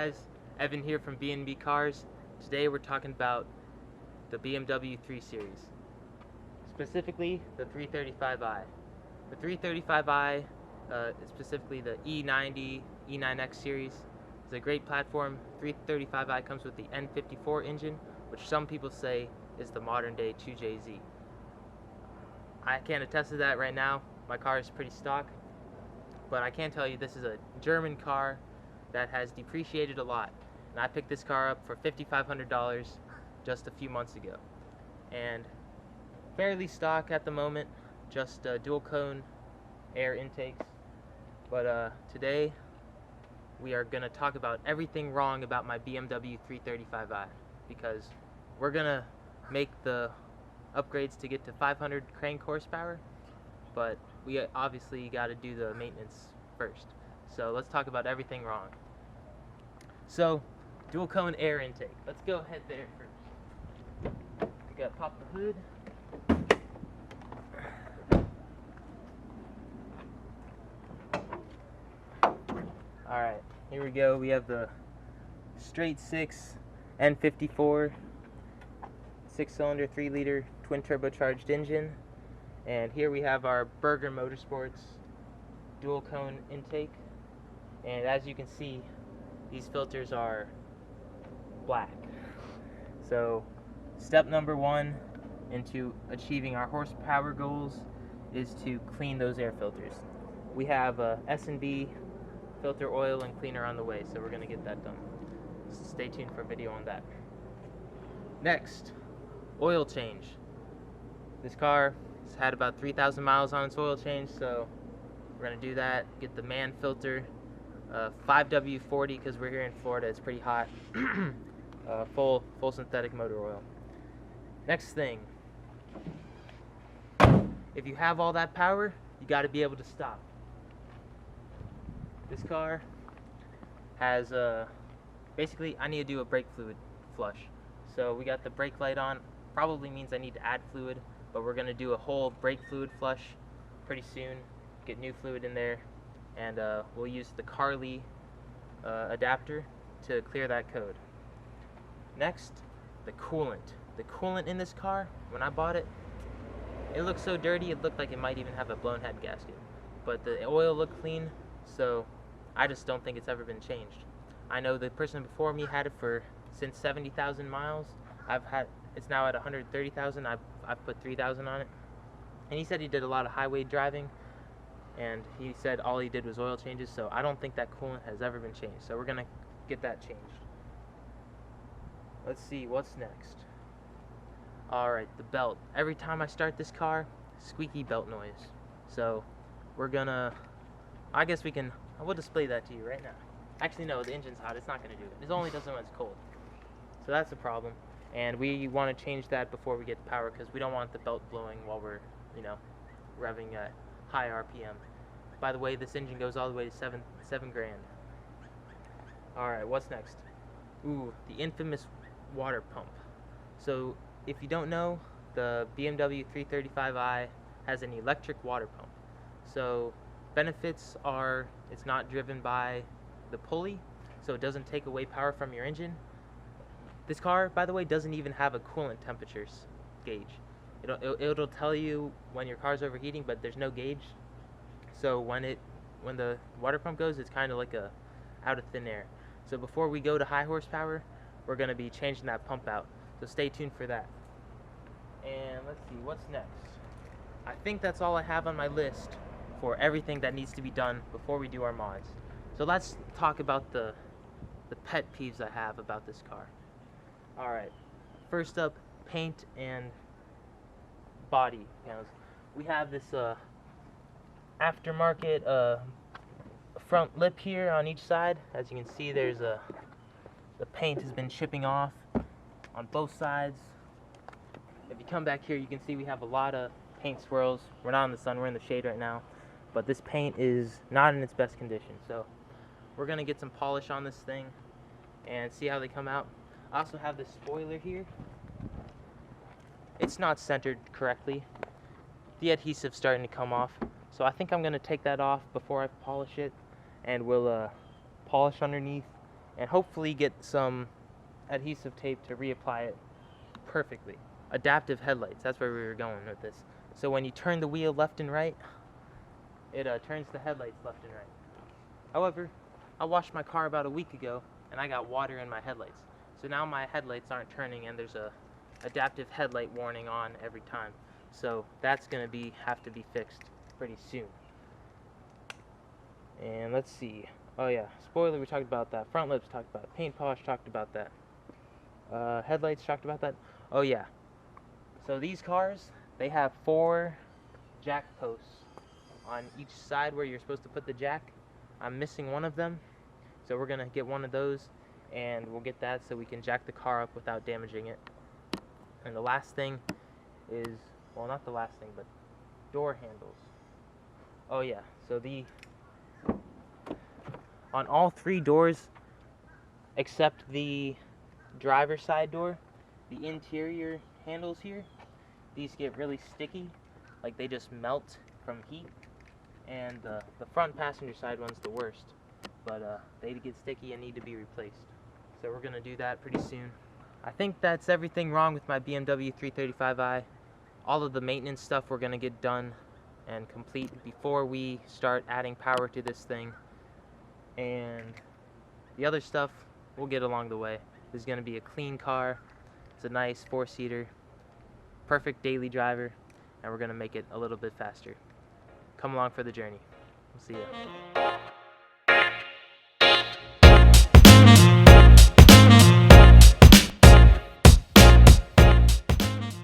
guys, Evan here from B&B Cars. Today we're talking about the BMW 3 Series, specifically the 335i. The 335i, specifically the E90, E9X series, is a great platform. 335i comes with the N54 engine, which some people say is the modern day 2JZ. I can't attest to that right now. My car is pretty stock, but I can tell you this is a German car that has depreciated a lot, and I picked this car up for $5,500 just a few months ago, and fairly stock at the moment, just dual cone air intakes. But today we are gonna talk about everything wrong about my BMW 335i, because we're gonna make the upgrades to get to 500 crank horsepower, but we obviously got to do the maintenance first. So let's talk about everything wrong. So, dual cone air intake. Let's go ahead there first. We got to pop the hood. Alright, here we go. We have the straight 6 N54 6-cylinder 3-liter twin turbocharged engine, and here we have our Burger Motorsports dual cone intake, and as you can see, these filters are black. So step number one into achieving our horsepower goals is to clean those air filters. We have a S&B filter oil and cleaner on the way, so we're going to get that done. So stay tuned for a video on that. Next, oil change. This car has had about 3,000 miles on its oil change, so we're going to do that. Get the man filter, 5W40, because we're here in Florida, it's pretty hot. Full synthetic motor oil. Next thing, if you have all that power, you got to be able to stop. This car has basically, I need to do a brake fluid flush. So we got the brake light on. Probably means I need to add fluid, but we're going to do a whole brake fluid flush pretty soon. Get new fluid in there, and we'll use the Carly adapter to clear that code. Next, the coolant. The coolant in this car, when I bought it, it looked so dirty it looked like it might even have a blown head gasket. But the oil looked clean, so I just don't think it's ever been changed. I know the person before me had it for since 70,000 miles. It's now at 130,000. I've put 3,000 on it, and he said he did a lot of highway driving, and he said all he did was oil changes. So I don't think that coolant has ever been changed. So we're gonna get that changed. Let's see what's next. All right, the belt. Every time I start this car, squeaky belt noise. So we're gonna. I guess we can. I will display that to you right now. Actually, no, the engine's hot. It's not gonna do it. It only does it when it's cold. So that's a problem. And we want to change that before we get the power, because we don't want the belt blowing while we're, revving at high RPM. By the way, this engine goes all the way to seven grand. All right, what's next? Ooh, the infamous water pump. So if you don't know, the BMW 335i has an electric water pump. So benefits are it's not driven by the pulley, so it doesn't take away power from your engine. This car, by the way, doesn't even have a coolant temperatures gauge. It'll tell you when your car's overheating, but there's no gauge. So when the water pump goes, it's kind of like out of thin air. So before we go to high horsepower, we're going to be changing that pump out. So stay tuned for that. And let's see, what's next? I think that's all I have on my list for everything that needs to be done before we do our mods. So let's talk about the pet peeves I have about this car. Alright, first up, paint and body panels. We have this aftermarket front lip here on each side. As you can see, there's the paint has been chipping off on both sides. If you come back here, you can see we have a lot of paint swirls. We're not in the sun, we're in the shade right now, but this paint is not in its best condition. So we're gonna get some polish on this thing and see how they come out. I also have this spoiler here. It's not centered correctly. The adhesive's starting to come off, so I think I'm gonna take that off before I polish it, and we'll polish underneath and hopefully get some adhesive tape to reapply it perfectly. Adaptive headlights, that's where we were going with this. So when you turn the wheel left and right, it turns the headlights left and right. However, I washed my car about a week ago and I got water in my headlights. So now my headlights aren't turning and there's a adaptive headlight warning on every time. So that's gonna have to be fixed pretty soon. And let's see. Oh yeah, spoiler, we talked about that. Front lips talked about it. Paint polish talked about that. Headlights talked about that. Oh yeah. So these cars, they have 4 jack posts on each side where you're supposed to put the jack. I'm missing one of them, so we're gonna get one of those and we'll get that so we can jack the car up without damaging it. And the last thing is, well, not the last thing, but door handles. Oh yeah, so on all 3 doors except the driver's side door, the interior handles here, these get really sticky, like they just melt from heat. And the front passenger side one's the worst, but they get sticky and need to be replaced. So we're gonna do that pretty soon. I think that's everything wrong with my BMW 335i. All of the maintenance stuff we're gonna get done and complete before we start adding power to this thing. And the other stuff we'll get along the way. This is gonna be a clean car. It's a nice 4-seater, perfect daily driver, and we're gonna make it a little bit faster. Come along for the journey. We'll see you.